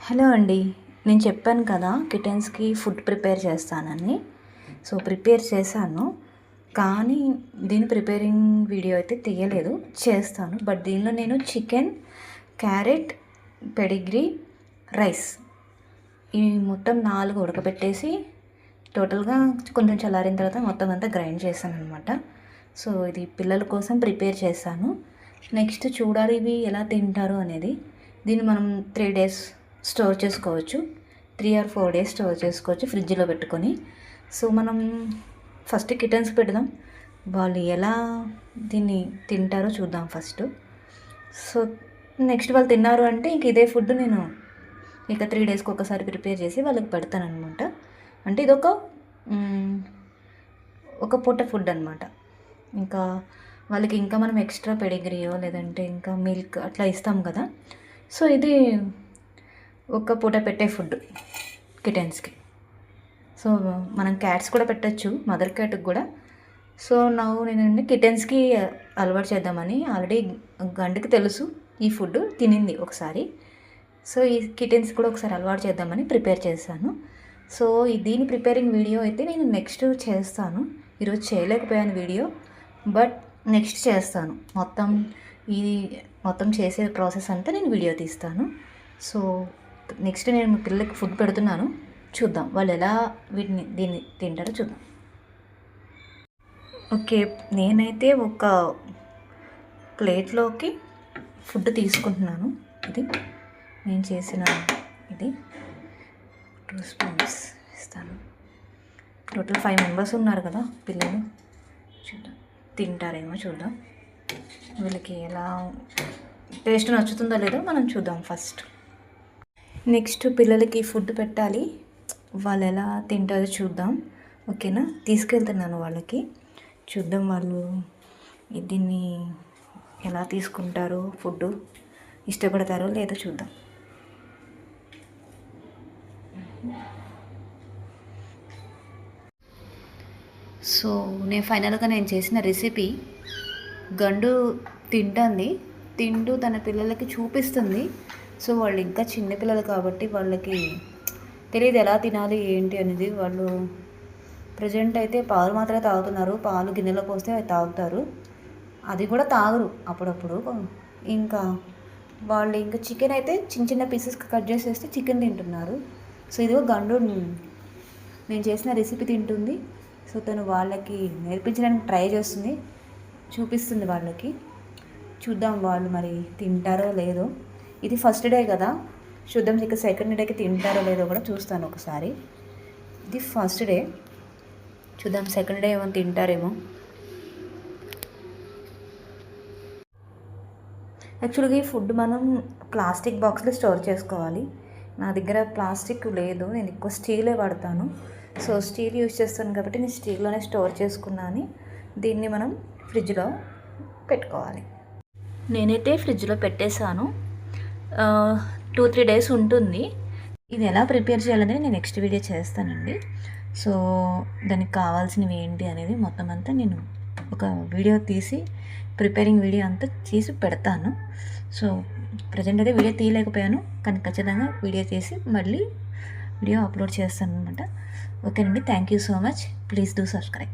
Hello అండి, నేను చెప్పాను కదా కిటెన్స్కి ఫుడ్ ప్రిపేర్ చేస్తానని. సో ప్రిపేర్ చేశాను, కానీ దీని ప్రిపేరింగ్ వీడియో అయితే తీయలేదు. చేస్తాను, బట్ దీనిలో నేను చికెన్, క్యారెట్, పెడిగ్రీ, రైస్ ఈ మొత్తం 4 ఉడకబెట్టేసి టోటల్గా కొంచెం చల్లారిన తర్వాత మొత్తం అంతా గ్రైండ్ చేశాను అనమాట. సో ఇది పిల్లల కోసం ప్రిపేర్ చేశాను. నెక్స్ట్ చూడాలి ఇవి ఎలా తింటారు అనేది. దీన్ని మనం 3 days స్టోర్ చేసుకోవచ్చు, 3 or 4 days స్టోర్ చేసుకోవచ్చు ఫ్రిడ్జ్లో పెట్టుకొని. సో మనం ఫస్ట్ కిటన్స్ పెడదాం, వాళ్ళు ఎలా దీన్ని తింటారో చూద్దాం ఫస్ట్. సో నెక్స్ట్ వాళ్ళు తిన్నారు అంటే ఇంక ఇదే ఫుడ్ నేను ఇక 3 daysకి ఒకసారి ప్రిపేర్ చేసి వాళ్ళకి పెడతాను అనమాట. అంటే ఇదొక ఒక పూట ఫుడ్ అనమాట. ఇంకా వాళ్ళకి ఇంకా మనం ఎక్స్ట్రా పెడిగ్రీయో లేదంటే ఇంకా మిల్క్ అట్లా ఇస్తాం కదా. సో ఇది ఒక పూట పెట్టే ఫుడ్ కిటెన్స్కి. సో మనం క్యాట్స్ కూడా పెట్టచ్చు, మదర్ క్యాట్కి కూడా. సో నేను కిటెన్స్కి అలవాటు చేద్దామని, ఆల్రెడీ గండుకి తెలుసు ఈ ఫుడ్, తినింది ఒకసారి. సో ఈ కిటెన్స్ కూడా ఒకసారి అలవాటు చేద్దామని ప్రిపేర్ చేశాను. సో దీని ప్రిపేరింగ్ వీడియో అయితే నేను నెక్స్ట్ చేస్తాను. ఈరోజు చేయలేకపోయాను వీడియో, బట్ నెక్స్ట్ చేస్తాను. మొత్తం చేసే ప్రాసెస్ అంతా నేను వీడియో తీస్తాను. సో నెక్స్ట్ నేను పిల్లలకి ఫుడ్ పెడుతున్నాను, చూద్దాం వాళ్ళు ఎలా దీన్ని తింటారో చూద్దాం. ఓకే, నేనైతే ఒక ప్లేట్లోకి ఫుడ్ తీసుకుంటున్నాను. ఇది నేను చేసిన ఇది 2 spoons ఇస్తాను. టోటల్ 5 members ఉన్నారు కదా పిల్లలు. చూద్దాం తింటారేమో, చూద్దాం వీళ్ళకి ఎలా టేస్ట్ నచ్చుతుందో లేదో మనం చూద్దాం ఫస్ట్. నెక్స్ట్ పిల్లలకి ఫుడ్ పెట్టాలి, వాళ్ళు ఎలా తింటారో చూద్దాం. ఓకేనా, తీసుకెళ్తున్నాను వాళ్ళకి. చూద్దాం వాళ్ళు దీన్ని ఎలా తీసుకుంటారో, ఫుడ్ ఇష్టపడతారో లేదో చూద్దాం. సో ఫైనల్గా నేను చేసిన రెసిపీ గండు తింటూ తన పిల్లలకి చూపిస్తుంది. సో వాళ్ళు ఇంకా చిన్నపిల్లలు కాబట్టి వాళ్ళకి తెలియదు ఎలా తినాలి ఏంటి అనేది. వాళ్ళు ప్రజెంట్ అయితే పాలు మాత్రమే తాగుతున్నారు, పాలు గిన్నెలో పోస్తే అవి తాగుతారు, అది కూడా తాగరు అప్పుడప్పుడు. ఇంకా వాళ్ళు ఇంకా చికెన్ అయితే చిన్న పీసెస్కి కట్ చేసేస్తే చికెన్ తింటున్నారు. సో ఇదిగో గండు నేను చేసిన రెసిపీ తింటుంది. సో తను వాళ్ళకి నేర్పించడానికి ట్రై చేస్తుంది, చూపిస్తుంది వాళ్ళకి. చూద్దాం వాళ్ళు మరి తింటారో లేదో. ఇది ఫస్ట్ డే కదా, చూద్దాం ఇక సెకండ్ డేకి తింటారో లేదో కూడా చూస్తాను ఒకసారి. ఇది ఫస్ట్ డే, చూద్దాం సెకండ్ డే ఏమైనా తింటారేమో. యాక్చువల్గా ఈ ఫుడ్ మనం ప్లాస్టిక్ బాక్స్లో స్టోర్ చేసుకోవాలి. నా దగ్గర ప్లాస్టిక్ లేదు, నేను ఎక్కువ స్టీలే వాడతాను. సో స్టీల్ యూజ్ చేస్తాను కాబట్టి నేను స్టీల్లోనే స్టోర్ చేసుకున్నాను. దీన్ని మనం ఫ్రిడ్జ్లో పెట్టుకోవాలి. నేనైతే ఫ్రిడ్జ్లో పెట్టేశాను, 2-3 days ఉంటుంది. ఇది ఎలా ప్రిపేర్ చేయాలనేది నేను నెక్స్ట్ వీడియో చేస్తానండి. సో దానికి కావాల్సినవి ఏంటి అనేది మొత్తం అంతా నేను ఒక వీడియో తీసి ప్రిపేరింగ్ వీడియో అంతా తీసి పెడతాను. సో ప్రజెంట్ అయితే వీడియో తీయలేకపోయాను, కానీ ఖచ్చితంగా వీడియో తీసి మళ్ళీ వీడియో అప్లోడ్ చేస్తాను అనమాట. ఓకేనండి, thank you so much. Please do subscribe.